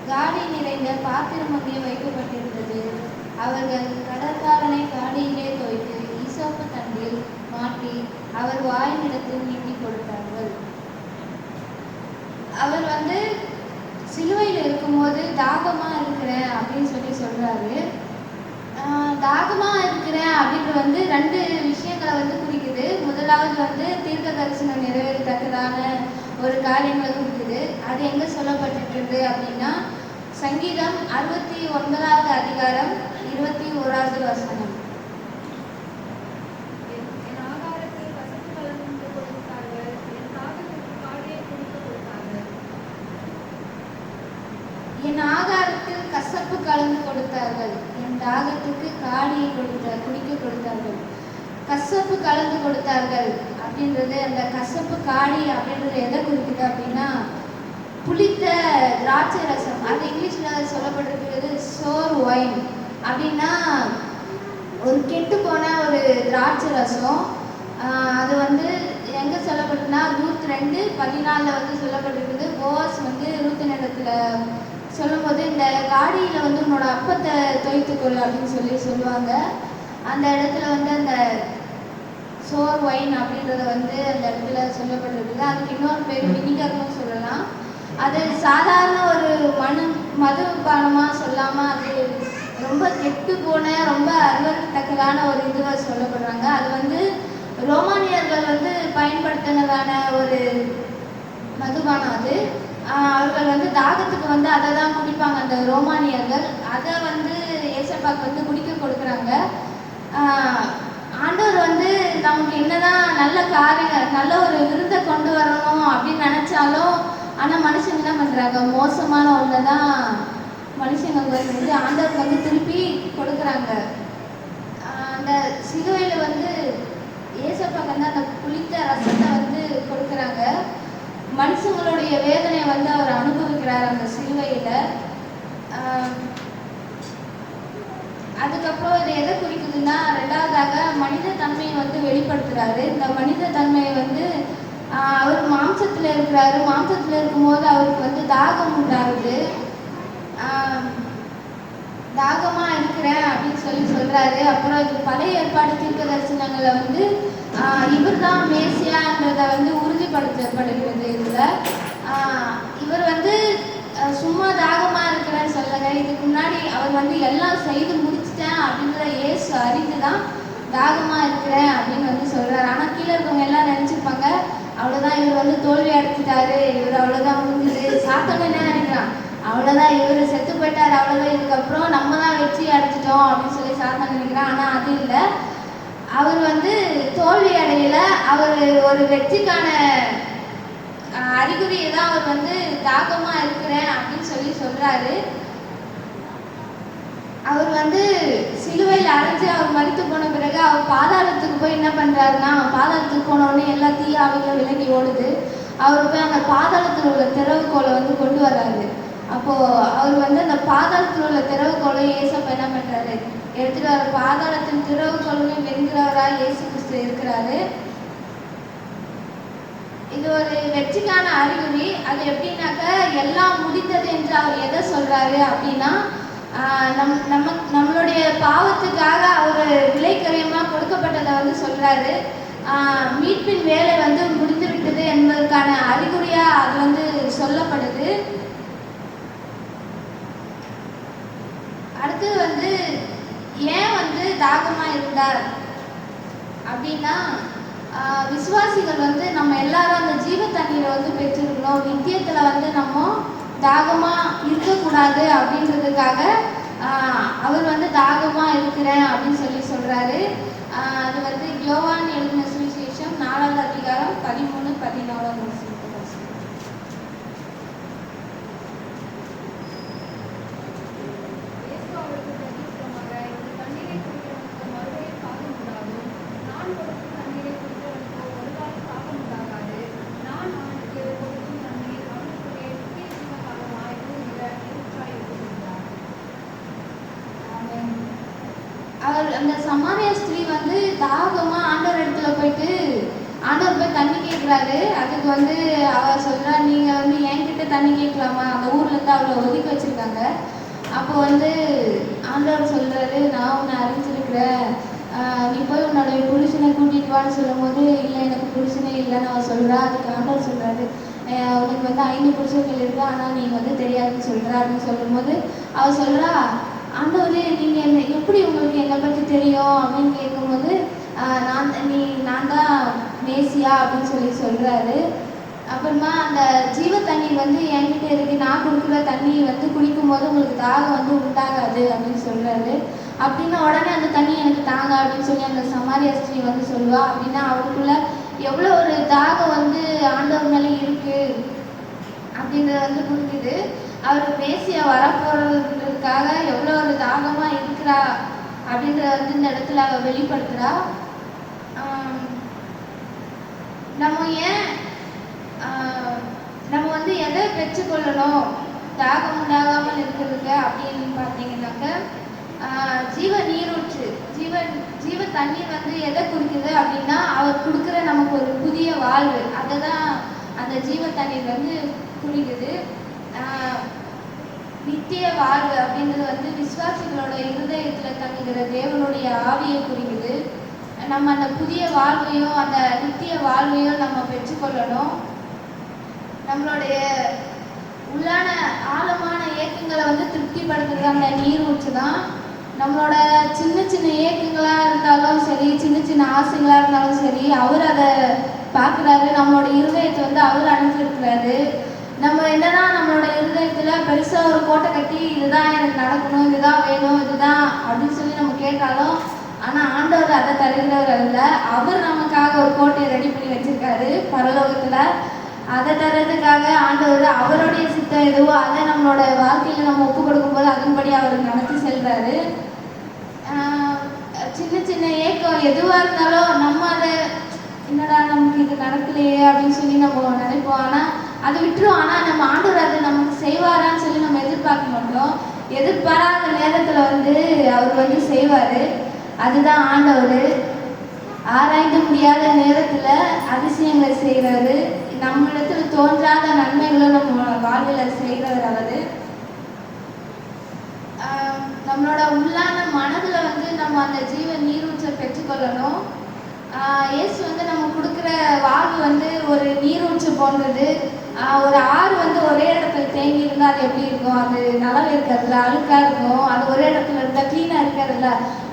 காடி நிறைந்த பாத்திரம் அங்கே வைக்கப்பட்டிருந்தது. அவர்கள் கடற்காரனை காடியிலே தோய்த்து ஈசோப்பு தண்டில் மாட்டி அவர் வாயினிடத்தில் நீட்டி கொடுத்தார்கள். அவர் சிலுவையில் இருக்கும்போது தாகமா இருக்கிறேன் அப்படின்னு சொல்றாரு. தாகமா இருக்கிறேன் அப்படின்றது ரெண்டு விஷயங்களை குறிக்குது. முதலாவது தீர்க்க தரிசனம் நிறைவேறத்தக்கதான ஒரு காரியங்களை குறிக்குது. அது எங்க சொல்லப்பட்டிருக்கு அப்படின்னா சங்கீதம் 69வது அதிகாரம் 21வது வசனம். என் ஆகாரத்தில் கசப்பு கலந்து கொடுத்தார்கள், என் தாகத்துக்கு காடியை குடிக்க கொடுத்தார்கள். கசப்பு கலந்து கொடுத்தார்கள் அப்படின்றது, அந்த கசப்பு காடி அப்படின்றது எதை குறிக்குது அப்படின்னா புளித்த திராட்சை ரசம். அது இங்கிலீஷ்ல சொல்லப்பட்டிருக்கிறது சோர் ஒயின். அப்படின்னா ஒரு கெட்டு போன ஒரு திராட்சை ரசம். அது எங்க சொல்லப்பட்டுன்னா ரூத் 2:14 சொல்லப்பட்டிருக்குது. போவாஸ் ரூத்தினிடத்துல சொல்லும்போது இந்த காடியில உன்னோட அப்பத்தை தோய்த்துக்கொள் அப்படின்னு சொல்லுவாங்க. அந்த இடத்துல அந்த சோர் ஒயின் அப்படின்றத அந்த இடத்துல சொல்லப்பட்டிருக்குது. அதுக்கு இன்னொரு பேர் வினிகர்னு சொல்லலாம். அது சாதாரண ஒரு மதுபானமா சொல்லாம அது ரொம்ப கெட்டு போன ரொம்ப அருவருக்கத்தக்கதான ஒரு இதுவா சொல்லப்படுறாங்க. அது ரோமானியர்கள் பயன்படுத்தினதான ஒரு மதுபானம். அது அவர்கள் தாகத்துக்கு அதை தான் குடிப்பாங்க அந்த ரோமானியர்கள். அதை ஏசப்பாக்கு குடிக்க கொடுக்குறாங்க. ஆண்டவர் நமக்கு என்னதான் நல்ல காரியம் நல்ல ஒரு விருந்தை கொண்டு வரணும் அப்படின்னு நினைச்சாலும் ஆனால் மனுஷங்க என்ன பண்ணுறாங்க, மோசமான ஒன்றை தான் மனுஷங்க ஆண்டவருக்கு திருப்பி கொடுக்குறாங்க. அந்த சிலுவையில் ஏசப்பாக்கு அந்த புளித்த ரசத்தை கொடுக்குறாங்க. மனுஷங்களுடைய வேதனையை அவர் அனுபவிக்கிறார் அந்த சிலுவையில். அதுக்கப்புறம் இது எதை குறிக்குதுன்னா ரெண்டாவதாக மனித தன்மையை வெளிப்படுத்துறாரு. இந்த மனித தன்மையை அவர் மாம்சத்தில் இருக்கிறாரு. மாம்சத்தில் இருக்கும்போது அவருக்கு தாகம் உண்டாகுது. தாகமா இருக்கிறேன் அப்படின்னு சொல்றாரு. அப்புறம் இது பழைய ஏற்பாடு தீர்க்க தரிசனங்களை இவர் தான் மேசியான்றதை உறுதிப்படுத்தப்படுகிறது. இதுல இவர் சும்மா தாகமா இருக்கிறேன்னு சொல்லல. இதுக்கு முன்னாடி அவர் எல்லாம் செய்து முடிச்சிட்டேன் அப்படின்றத இயேசு அறிந்துதான் தாகமா இருக்கிறேன் அப்படின்னு சொல்றாரு. ஆனா கீழே இருக்கவங்க எல்லாம் நினைச்சிருப்பாங்க அவ்வளவுதான், இவர் தோல்வி அடைச்சிட்டாரு, இவர் அவ்வளவுதான் முடிஞ்சது. சாத்தனை என்ன நினைக்கிறான், அவ்வளவுதான் இவர் செத்து போயிட்டாரு, அவ்வளவுதான், இதுக்கப்புறம் நம்ம தான் வெற்றி அடைச்சிட்டோம் அப்படின்னு சாத்தனை நினைக்கிறான். ஆனா அது இல்லை. அவர் தோல்வி அடையில. அவர் ஒரு வெற்றிக்கான அறிகுறியை தான் அவர் தாகமா இருக்கிறேன் அப்படின்னு சொல்றாரு. அவர் சிலுவையில் அரைஞ்சு அவர் மரித்து போன பிறகு அவர் பாதாளத்துக்கு போய் என்ன பண்றாருன்னா, பாதாளத்துக்கு போன உடனே எல்லா தீயாவிலும் விலகி ஓடுது. அவர் போய் அந்த பாதாளத்தில் உள்ள திறவுகோலை கொண்டு வர்றாரு. அப்போ அவர் அந்த பாதாளத்தில் உள்ள திறவுகோலை ஏசப்பா என்ன பண்றாரு, எடுத்துட்டு வர பாதாளத்தின் திறவுகோலையும் வெறுக்கிறவரா இயேசு கிறிஸ்து இருக்கிறாரு. இது ஒரு வெற்றிக்கான அறிகுறி. அது எப்படின்னாக்க எல்லாம் முடிந்தது என்று அவர் எதை சொல்றாரு அப்படின்னா நம்மளுடைய பாவத்துக்காக அவர் விலைக்கரியமா கொடுக்கப்பட்டதை சொல்றாரு. மீட்பின் வேலை முடிந்து விட்டது என்பதற்கான அறிகுறியா அது சொல்லப்படுது. அடுத்து ஏன் தாகமா இருந்தார் அப்படின்னா விசுவாசிகள் நம்ம எல்லாரும் அந்த ஜீவ தண்ணீரை பெற்றிருக்கணும். நித்தியத்துல நம்ம தாகமா இருக்கக்கூடாது அப்படின்றதுக்காக அவர் தாகமா இருக்கிறேன் அப்படின்னு சொல்றாரு. அது யோவான் எழுதின சுவிசேஷம் 4வது அதிகாரம் 13-14 வசனம். அந்த சமாரிய ஸ்திரீ தாகமா ஆண்டவர் இடத்துல போயிட்டு ஆண்டவர் போய் தண்ணி கேட்கிறாரு. அதுக்கு அவர் சொல்றா, நீங்க என்கிட்ட தண்ணி கேட்கலாமா, அந்த ஊர்லேருந்து அவளை ஒதுக்கி வச்சுருக்காங்க. அப்போ வந்து ஆண்டவர் சொல்கிறாரு, நான் உன்னை அறிஞ்சிருக்கிறேன், நீ போய் உன்னோடைய புருஷனை கூட்டிகிட்டு வான்னு சொல்லும்போது, இல்லை எனக்கு புருஷனே இல்லைன்னு அவள் சொல்கிறா. அதுக்கு ஆண்டவர் சொல்கிறாரு, உனக்கு வந்து 5 புருஷர்கள் இருக்கு, ஆனால் நீ வந்து தெரியாதுன்னு சொல்கிற அப்படின்னு சொல்லும்போது அவள் சொல்கிறா, ஆண்டவரே நீங்கள் என்ன எப்படி உங்களுக்கு என்னை பற்றி தெரியும் அப்படின்னு கேட்கும்போது, நான் தான் மேசியா அப்படின்னு சொல்கிறாரு. அப்புறமா அந்த ஜீவ தண்ணீர் வந்து என்கிட்ட இருக்கு, நான் கொடுக்குற தண்ணி வந்து குடிக்கும்போது உங்களுக்கு தாகம் வந்து உண்டாகாது அப்படின்னு சொல்கிறாரு. அப்படின்னா உடனே அந்த தண்ணி எனக்கு தாங்க அப்படின்னு சொல்லி அந்த சமாரிய ஸ்திரீ வந்து சொல்லுவா. அப்படின்னா அவருக்குள்ள எவ்வளோ ஒரு தாகம் வந்து ஆண்டவர் மேலே இருக்கு அப்படின்றத வந்து புரிஞ்சுது. அவர் மேசியா வரப்போறதுக்காக எவ்வளோ ஒரு தாகமாக இருக்கிறா அப்படின்றத வந்து இந்த இடத்துல அவள் வெளிப்படுத்துகிறா. நம்ம வந்து எதை பெற்றுக்கொள்ளணும் தாகம் உண்டாகாமல் இருக்கிறதுக்கு அப்படின்னு பார்த்தீங்கன்னாக்க, ஜீவ நீரூற்று, ஜீவ தண்ணீர் வந்து எதை குறிக்குது அப்படின்னா, அவர் கொடுக்குற நமக்கு ஒரு புதிய வாழ்வு, அதை தான் அந்த ஜீவ தண்ணீர் வந்து குறிக்குது. நித்திய வாழ்வு அப்படின்றது வந்து விசுவாசிகளோட இருதயத்தில் தங்குகிற தேவனுடைய ஆவியை குறிக்குது. நம்ம அந்த புதிய வாழ்வையும் அந்த நித்திய வாழ்வையும் நம்ம பெற்றுக்கொள்ளணும். நம்மளுடைய உள்ளான ஆழமான ஏக்கங்களை வந்து திருப்திப்படுத்துறது அந்த நீரூற்று தான். நம்மளோட சின்ன சின்ன ஏக்கங்களாக இருந்தாலும் சரி, சின்ன சின்ன ஆசைகளாக இருந்தாலும் சரி, அவர் அதை பார்க்குறாரு. நம்மளோட இருதயத்தை வந்து அவர் அனுப்பிச்சிருக்கிறாரு. நம்ம என்னன்னா நம்மளோட இருதயத்தில் பெருசாக ஒரு கோட்டை கட்டி இதுதான் எனக்கு நடக்கணும், இதுதான் வேணும், இதுதான் அப்படின்னு சொல்லி நம்ம கேட்டாலும், ஆனால் ஆண்டவர் அதை தருகிறவர் அல்ல. அவர் நமக்காக ஒரு கோட்டையை ரெடி பண்ணி வச்சிருக்காரு பரலோகத்தில். அதை தர்றதுக்காக ஆண்டவர் அவருடைய சித்தம் எதுவோ அதை நம்மளோட வாழ்க்கையில் நம்ம ஒப்பு கொடுக்கும்போது அதன்படி அவர் நடத்தி செல்றாரு. சின்ன சின்ன ஏக்கம் எதுவாக இருந்தாலும் நம்ம அதை என்னடா நமக்கு இது நடக்கலையே அப்படின்னு சொல்லி நம்ம நினைப்போம். ஆனால் அது விட்டுரும். ஆனால் நம்ம ஆண்டவர் அதை நமக்கு செய்வாரான்னு சொல்லி நம்ம எதிர்பார்க்க மாட்டோம். எதிர்பாராத நேரத்தில் வந்து அவர் வந்து செய்வார். அதுதான் ஆண்டவர். ஆராய்ந்து முடியாத நேரத்தில் அதிசயங்களை செய்கிறாரு. நம்மளிடத்துல தோன்றாத நன்மைகளும் நம்ம வாழ்வில் செய்கிறவர் அவர். நம்மளோட உள்ளான மனதில் வந்து நம்ம அந்த ஜீவ நீரூற்றை பெற்றுக்கொள்ளணும். இயேசு வந்து நம்ம கொடுக்குற வாழ்வு வந்து ஒரு நீரூற்று போன்றது. ஒரு ஆறு வந்து ஒரே இடத்துல தேங்கி இருந்தால் அது எப்படி இருக்கும்? அது நலவு இருக்கிறதுல அழுக்காக இருக்கும். அது ஒரே இடத்துல இருந்தால் க்ளீனாக இருக்கிறதுல.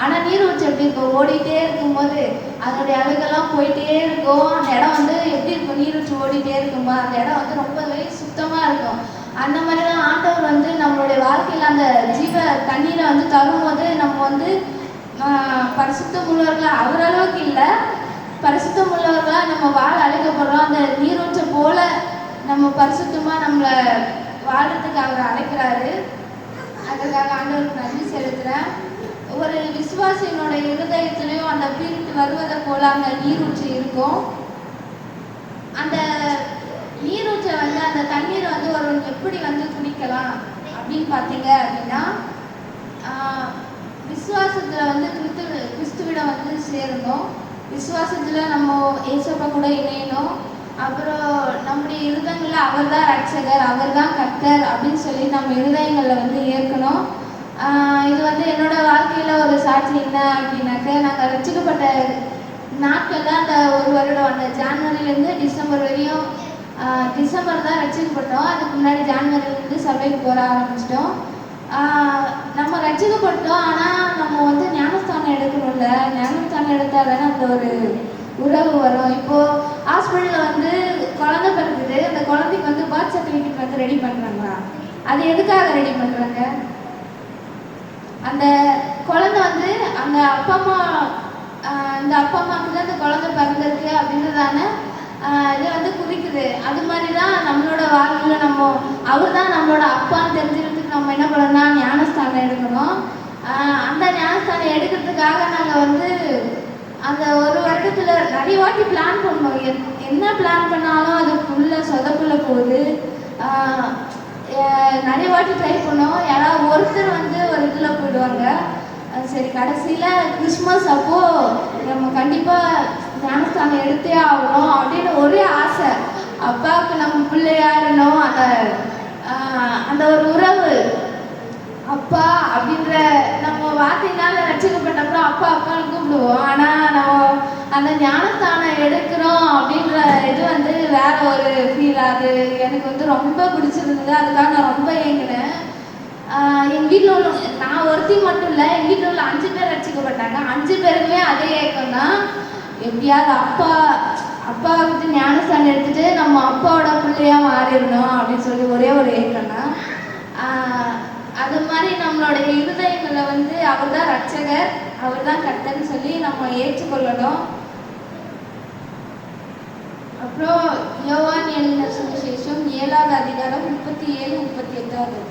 ஆனால் நீரூற்று எப்படி இருக்கும்? ஓடிட்டே இருக்கும்போது அதனுடைய அழுகெல்லாம் போயிட்டே இருக்கும். அந்த இடம் வந்து எப்படி இருக்கும்? நீரூற்று ஓடிட்டே இருக்கும்போது அந்த இடம் வந்து ரொம்பவே சுத்தமாக இருக்கும். அந்த மாதிரி தான் ஆண்டவர் வந்து நம்மளுடைய வாழ்க்கையில் அந்த ஜீவ தண்ணீரை வந்து தரும்போது நம்ம வந்து பரிசுத்தம் உள்ளவர்களாக, அவரளவுக்கு இல்லை, பரிசுத்தம் உள்ளவர்களாக நம்ம வாழ அழைக்கப்படுறோம். அந்த நீரூற்றை போல நம்ம பரிசுத்தமாக நம்மளை வாழ்கிறதுக்கு அவர் அழைக்கிறாரு. அதுக்காக ஆண்டவருக்கு நன்றி செலுத்துகிறேன். ஒரு விசுவாசியினோட இருதயத்திலையும் அந்த பீரிட்டு வருவதை போல அந்த நீரூற்று இருக்கும். அந்த நீரூற்றை வந்து அந்த தண்ணீரை வந்து ஒருவன் எப்படி வந்து குடிக்கலாம் அப்படின்னு பார்த்தீங்க அப்படின்னா, விசுவாசத்தில் வந்து கிறிஸ்துவிடம் வந்து சேரணும். விசுவாசத்தில் நம்ம ஏசப்பா கூட இணையணும். அப்புறம் நம்முடைய இருதயங்களில் அவர் தான் ரட்சகர், அவர் தான் கர்த்தர் அப்படின்னு சொல்லி நம்ம இருதயங்களில் வந்து ஏற்கணும். இது வந்து என்னோட வாழ்க்கையில் ஒரு சாட்சி என்ன அப்படின்னாக்க, நாங்கள் ரட்சிக்கப்பட்ட நாட்களில் அந்த ஒரு வருடம், அந்த ஜான்வரியிலேருந்து டிசம்பர் வரையும், டிசம்பர் தான் ரட்சிக்கப்பட்டோம். அதுக்கு முன்னாடி ஜான்வரியிலேருந்து சபைக்கு போக ஆரம்பிச்சிட்டோம். நம்ம ரட்சிக்கப்பட்டோம். ஆனால் நம்ம வந்து ஞானஸ்தானம் எடுக்கணும்ல. ஞானஸ்தானம் எடுத்தால் தானே அந்த ஒரு உறவு வரும். இப்போது ஹாஸ்பிட்டலில் வந்து குழந்தை பிறகுது, அந்த குழந்தைக்கு வந்து பர்த் சர்டிஃபிகேட் வந்து ரெடி பண்ணுறாங்களா? அது எதுக்காக ரெடி பண்ணுறாங்க? அந்த குழந்தை வந்து அந்த அப்பா அம்மாவுக்கு தான் அந்த குழந்தை பிறந்திருக்கு அப்படின்றதான இது வந்து குறிக்குது. அது மாதிரி தான் நம்மளோட வாழ்க்கையில் நம்ம அவர் தான் நம்மளோட அப்பான்னு தெரிஞ்சுக்கிறதுக்கு நம்ம என்ன பண்ணணும்னா ஞானஸ்தானம் எடுக்கணும். அந்த ஞானஸ்தானம் எடுக்கிறதுக்காக நாங்கள் வந்து அந்த ஒரு வருடத்தில் நிறைய வாட்டி பிளான் பண்ணோம். என்ன பிளான் பண்ணாலும் அது ஃபுல்லாக சொதப்புல போகுது. நிறைய வாட்டி ட்ரை பண்ணோம். யாராவது ஒருத்தர் வந்து ஒரு இதில் போயிடுவாங்க. சரி, கடைசியில் கிறிஸ்மஸ் அப்போது நம்ம கண்டிப்பாக ஞானஸ்தானம் எடுத்தே ஆகணும் அப்படின்னு ஒரே ஆசை. அப்பாவுக்கு நம்ம பிள்ளையாடணும், அந்த அந்த ஒரு உறவு அப்பா அப்படின்ற நம்ம வார்த்தையினால ரட்சிக்கப்பட்டப்பறம் அப்பா அப்பான்னு கூப்பிடுவோம். ஆனால் நம்ம அந்த ஞானஸ்தானம் எடுக்கிறோம் அப்படின்ற இது வந்து வேற ஒரு ஃபீல். அது எனக்கு வந்து ரொம்ப பிடிச்சிருந்தது. அதுக்காக நான் ரொம்ப ஏங்கினேன். எங்கள் வீட்டில் உள்ள நான் ஒருத்தி மட்டும் இல்லை, எங்கள் வீட்டில் உள்ள 5 பேர் ரட்சிக்கப்பட்டாங்க. 5 பேருக்குமே அதே ஏக்கம் தான். எப்படியாவது அப்பா வந்து ஞானஸ்தானம் எடுத்துட்டு நம்ம அப்பாவோட பிள்ளையா மாறிடணும் அப்படின்னு சொல்லி ஒரே ஒரு ஏக்கம் தான். அது மாதிரி நம்மளுடைய இருதயங்களில் வந்து அவர் தான் ரட்சகர், அவர் தான் கர்த்தர்னு சொல்லி நம்ம ஏற்றுக்கொள்ளணும். அப்புறம் யோவான் எழுதின சுவிசேஷம் 7வது அதிகாரம் 37, 38.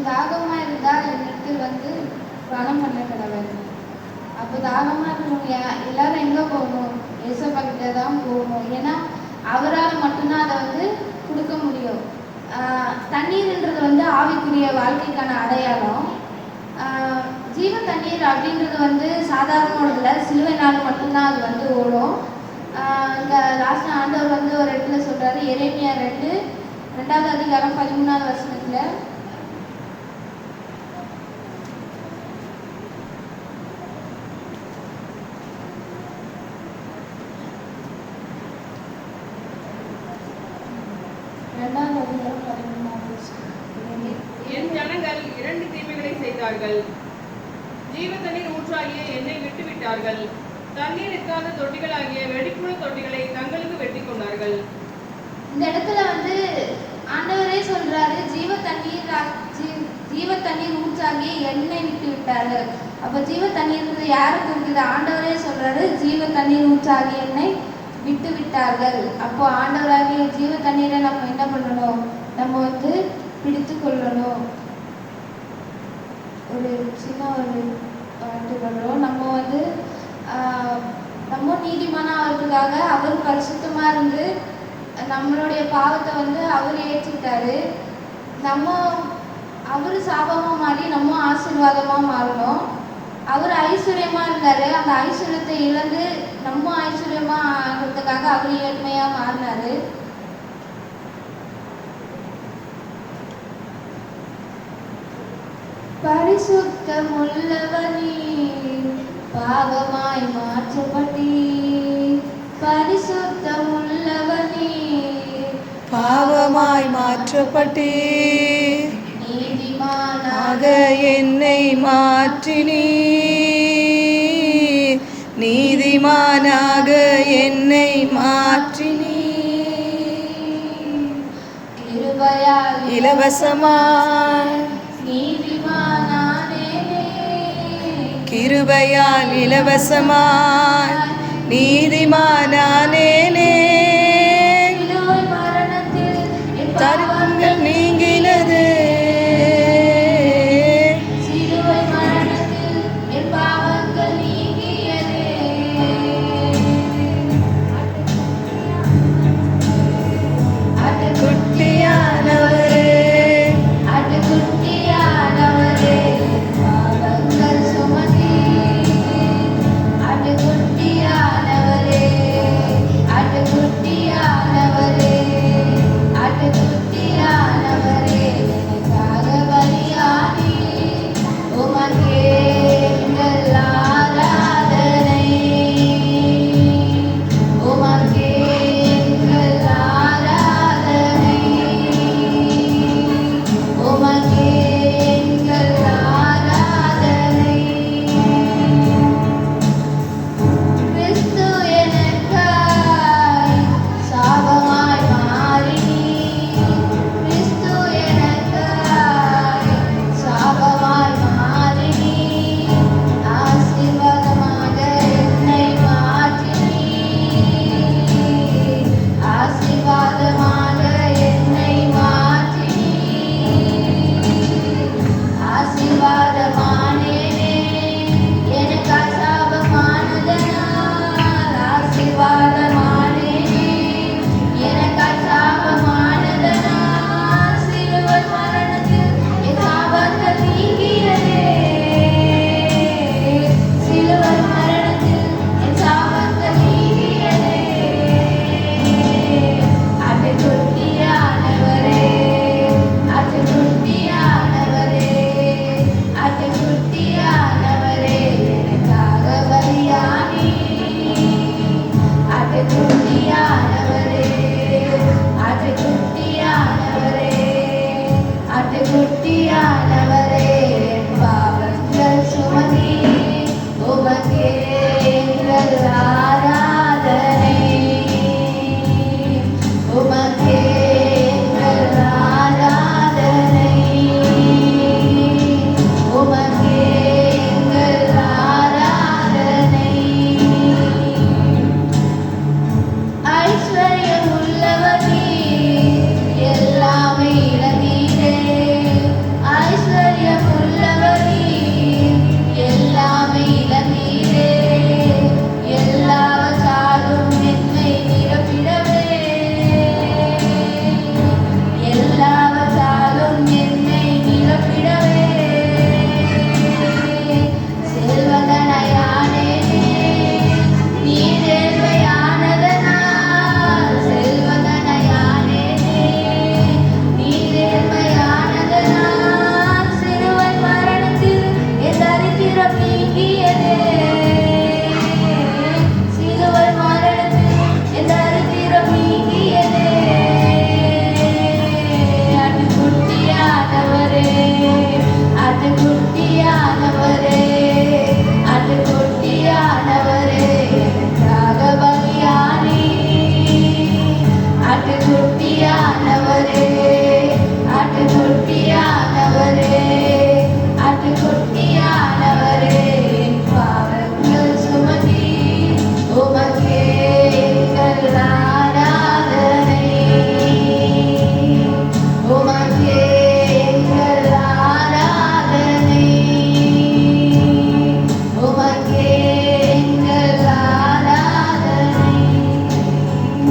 தாகமா இருந்தால் என்னிடத்தில் வந்து பணம் பண்ண கடவுள். அப்போ தாகமா இருக்கவங்க எல்லாரும் எங்க போகணும்? ஏசப்பா கிட்ட தான் போகணும். ஏன்னா அவரால் மட்டும்தான் அதை வந்து கொடுக்க முடியும். தண்ணீர்ன்றது வந்து ஆவிக்குரிய வாழ்க்கைக்கான அடையாளம். ஜீவ தண்ணீர் அப்படின்றது வந்து சாதாரண சிலுவை நாள் மட்டும்தான் அது வந்து ஓடும். இங்கே லாஸ்ட் ஆண்டவர் வந்து ஒரு இடத்துல சொல்றாரு, எரேமியா 2வது அதிகாரம் 13வது வசனத்துல, என் ஜனங்கள் 2 தீமைகளை செய்தார்கள். ஜீவ தண்ணீர் ஊற்றாகிய என்னை விட்டு விட்டார்கள். தண்ணீர் இருக்காத தொட்டிகளாகிய வெடிப்புள்ள தொட்டிகளை தங்களுக்கு வெட்டி கொண்டார்கள். இந்த இடத்துல வந்து ஆண்டவரே சொல்றாரு, ஜீவ தண்ணீர் ஊற்றாகிய என்னை விட்டு விட்டார்கள். அப்ப ஜீவ தண்ணீர் யாருக்கு இருக்குது? ஆண்டவரே சொல்றாரு, ஜீவ தண்ணீர் ஊற்றாகிய என்னை விட்டு விட்டார்கள். அப்போ ஆண்டவராகிய ஜீவ தண்ணீரை நம்ம என்ன பண்ணணும்? நம்ம வந்து பிடித்து கொள்ளணும். ஒரு சின்ன ஒரு பாட்டு பண்ணுறோம். நம்ம வந்து நம்ம நீதிமான ஆகிறதுக்காக அவர் பரிசுத்தமா இருந்து நம்மளுடைய பாவத்தை வந்து அவர் ஏற்றுக்கிட்டாரு. அவர் சாபமா மாறி நம்ம ஆசீர்வாதமா மாறணும். அவர் ஐஸ்வர்யமா இருந்தாரு. அந்த ஐஸ்வர்யத்தை இழந்து நம்ம ஐஸ்வர்யமா ஆகிறதுக்காக அவர் ஏழ்மையா மாறினாரு. பரிசுத்தமுள்ளவனே பாவமாய் மாற்றப்பட்டீர். பரிசுத்தமுள்ளவனே பாவமாய் மாற்றப்பட்டீர். நீதிமானாக என்னை மாற்றினீர். நீதிமானாக என்னை மாற்றினீர். கிருபையால் இலவசமாய் கிருபையால் இலவசமாய் நீதிமானானேனே. தருணங்கள் நீங்கினது. குட்டியானவரே எங்களால்